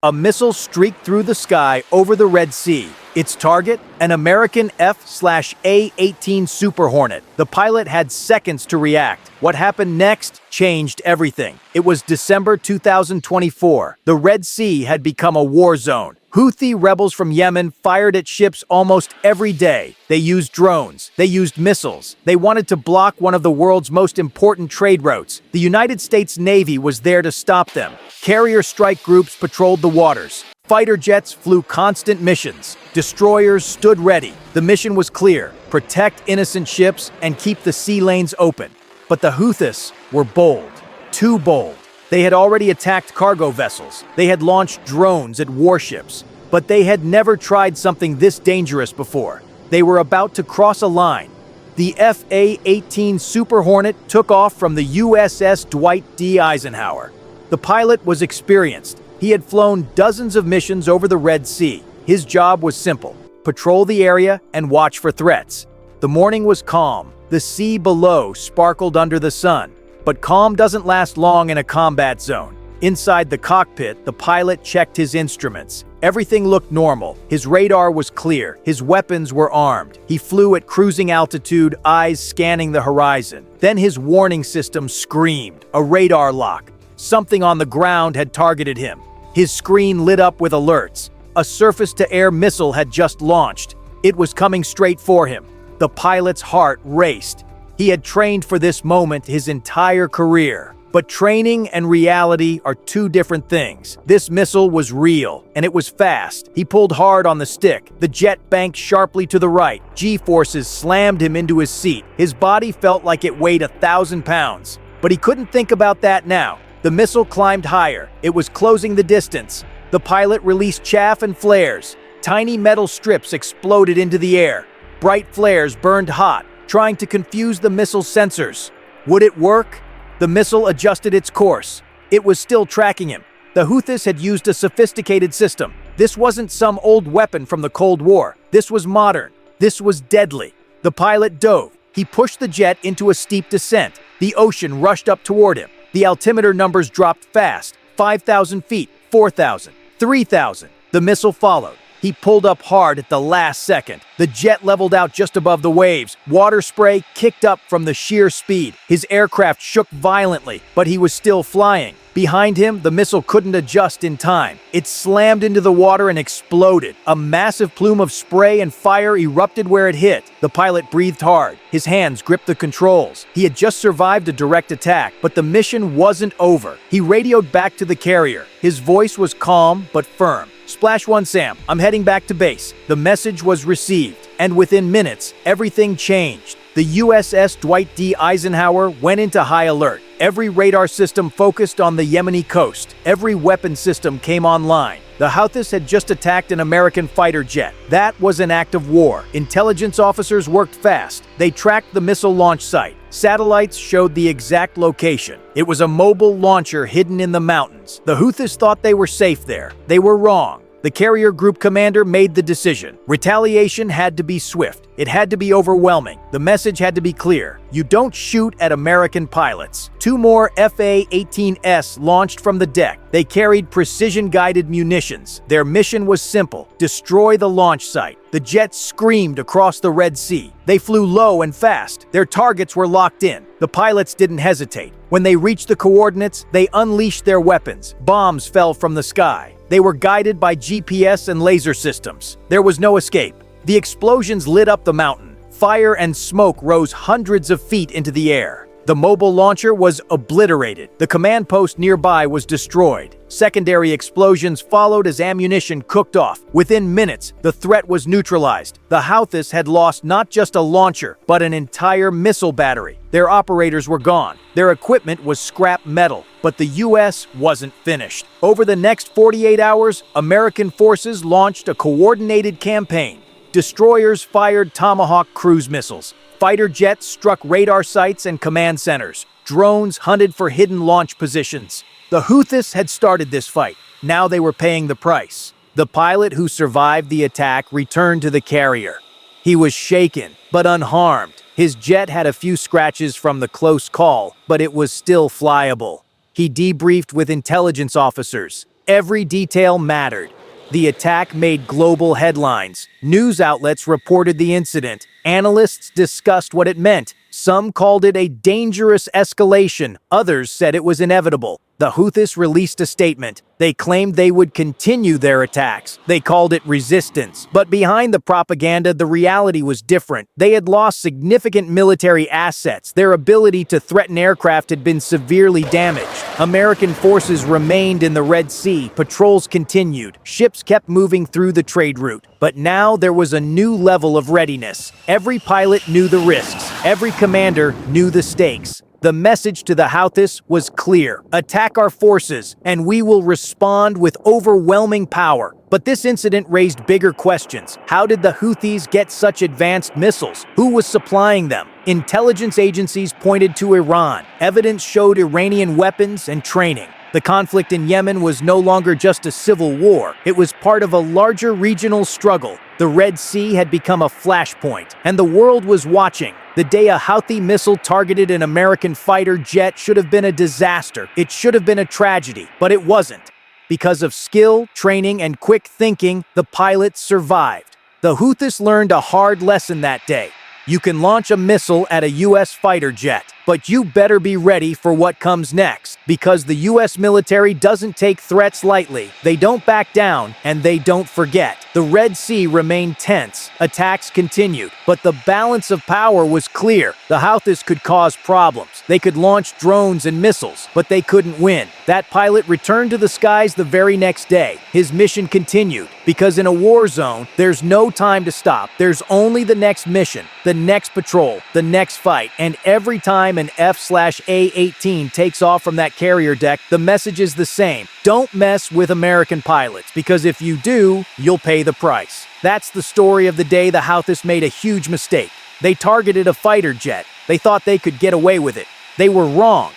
A missile streaked through the sky over the Red Sea. Its target? An American F/A-18 Super Hornet. The pilot had seconds to react. What happened next changed everything. It was December 2024. The Red Sea had become a war zone. Houthi rebels from Yemen fired at ships almost every day. They used drones. They used missiles. They wanted to block one of the world's most important trade routes. The United States Navy was there to stop them. Carrier strike groups patrolled the waters. Fighter jets flew constant missions. Destroyers stood ready. The mission was clear: protect innocent ships and keep the sea lanes open. But the Houthis were bold. Too bold. They had already attacked cargo vessels. They had launched drones at warships. But they had never tried something this dangerous before. They were about to cross a line. The F/A-18 Super Hornet took off from the USS Dwight D. Eisenhower. The pilot was experienced. He had flown dozens of missions over the Red Sea. His job was simple: patrol the area and watch for threats. The morning was calm. The sea below sparkled under the sun. But calm doesn't last long in a combat zone. Inside the cockpit, the pilot checked his instruments. Everything looked normal. His radar was clear. His weapons were armed. He flew at cruising altitude, eyes scanning the horizon. Then his warning system screamed. A radar lock. Something on the ground had targeted him. His screen lit up with alerts. A surface-to-air missile had just launched. It was coming straight for him. The pilot's heart raced. He had trained for this moment his entire career. But training and reality are two different things. This missile was real, and it was fast. He pulled hard on the stick. The jet banked sharply to the right. G-forces slammed him into his seat. His body felt like it weighed 1,000 pounds. But he couldn't think about that now. The missile climbed higher. It was closing the distance. The pilot released chaff and flares. Tiny metal strips exploded into the air. Bright flares burned hot, trying to confuse the missile's sensors. Would it work? The missile adjusted its course. It was still tracking him. The Houthis had used a sophisticated system. This wasn't some old weapon from the Cold War. This was modern. This was deadly. The pilot dove. He pushed the jet into a steep descent. The ocean rushed up toward him. The altimeter numbers dropped fast. 5,000 feet, 4,000, 3,000. The missile followed. He pulled up hard at the last second. The jet leveled out just above the waves. Water spray kicked up from the sheer speed. His aircraft shook violently, but he was still flying. Behind him, the missile couldn't adjust in time. It slammed into the water and exploded. A massive plume of spray and fire erupted where it hit. The pilot breathed hard. His hands gripped the controls. He had just survived a direct attack, but the mission wasn't over. He radioed back to the carrier. His voice was calm but firm. "Splash 1 Sam, I'm heading back to base." The message was received, and within minutes, everything changed. The USS Dwight D. Eisenhower went into high alert. Every radar system focused on the Yemeni coast. Every weapon system came online. The Houthis had just attacked an American fighter jet. That was an act of war. Intelligence officers worked fast. They tracked the missile launch site. Satellites showed the exact location. It was a mobile launcher hidden in the mountains. The Houthis thought they were safe there. They were wrong. The carrier group commander made the decision. Retaliation had to be swift. It had to be overwhelming. The message had to be clear. You don't shoot at American pilots. 2 more F/A-18s launched from the deck. They carried precision-guided munitions. Their mission was simple: destroy the launch site. The jets screamed across the Red Sea. They flew low and fast. Their targets were locked in. The pilots didn't hesitate. When they reached the coordinates, they unleashed their weapons. Bombs fell from the sky. They were guided by GPS and laser systems. There was no escape. The explosions lit up the mountain. Fire and smoke rose hundreds of feet into the air. The mobile launcher was obliterated. The command post nearby was destroyed. Secondary explosions followed as ammunition cooked off. Within minutes, the threat was neutralized. The Houthis had lost not just a launcher, but an entire missile battery. Their operators were gone. Their equipment was scrap metal. But the U.S. wasn't finished. Over the next 48 hours, American forces launched a coordinated campaign. Destroyers fired Tomahawk cruise missiles. Fighter jets struck radar sites and command centers. Drones hunted for hidden launch positions. The Houthis had started this fight. Now they were paying the price. The pilot who survived the attack returned to the carrier. He was shaken, but unharmed. His jet had a few scratches from the close call, but it was still flyable. He debriefed with intelligence officers. every detail mattered. The attack made global headlines. News outlets reported the incident. Analysts discussed what it meant. Some called it a dangerous escalation. Others said it was inevitable. The Houthis released a statement. They claimed they would continue their attacks. They called it resistance. But behind the propaganda, the reality was different. They had lost significant military assets. Their ability to threaten aircraft had been severely damaged. American forces remained in the Red Sea. Patrols continued. Ships kept moving through the trade route. But now there was a new level of readiness. Every pilot knew the risks. Every commander knew the stakes. The message to the Houthis was clear. Attack our forces, and we will respond with overwhelming power. But this incident raised bigger questions. How did the Houthis get such advanced missiles? Who was supplying them? Intelligence agencies pointed to Iran. Evidence showed Iranian weapons and training. The conflict in Yemen was no longer just a civil war. It was part of a larger regional struggle. The Red Sea had become a flashpoint, and the world was watching. The day a Houthi missile targeted an American fighter jet should have been a disaster. It should have been a tragedy, but it wasn't. Because of skill, training, and quick thinking, the pilots survived. The Houthis learned a hard lesson that day. You can launch a missile at a U.S. fighter jet, but you better be ready for what comes next, because the U.S. military doesn't take threats lightly. They don't back down, and they don't forget. The Red Sea remained tense. Attacks continued, but the balance of power was clear. The Houthis could cause problems. They could launch drones and missiles, but they couldn't win. That pilot returned to the skies the very next day. His mission continued, because in a war zone, there's no time to stop. There's only the next mission, the next patrol, the next fight, and every time an F/A-18 takes off from that carrier deck, the message is the same. Don't mess with American pilots, because if you do, you'll pay the price. That's the story of the day the Houthis made a huge mistake. They targeted a fighter jet. They thought they could get away with it. They were wrong.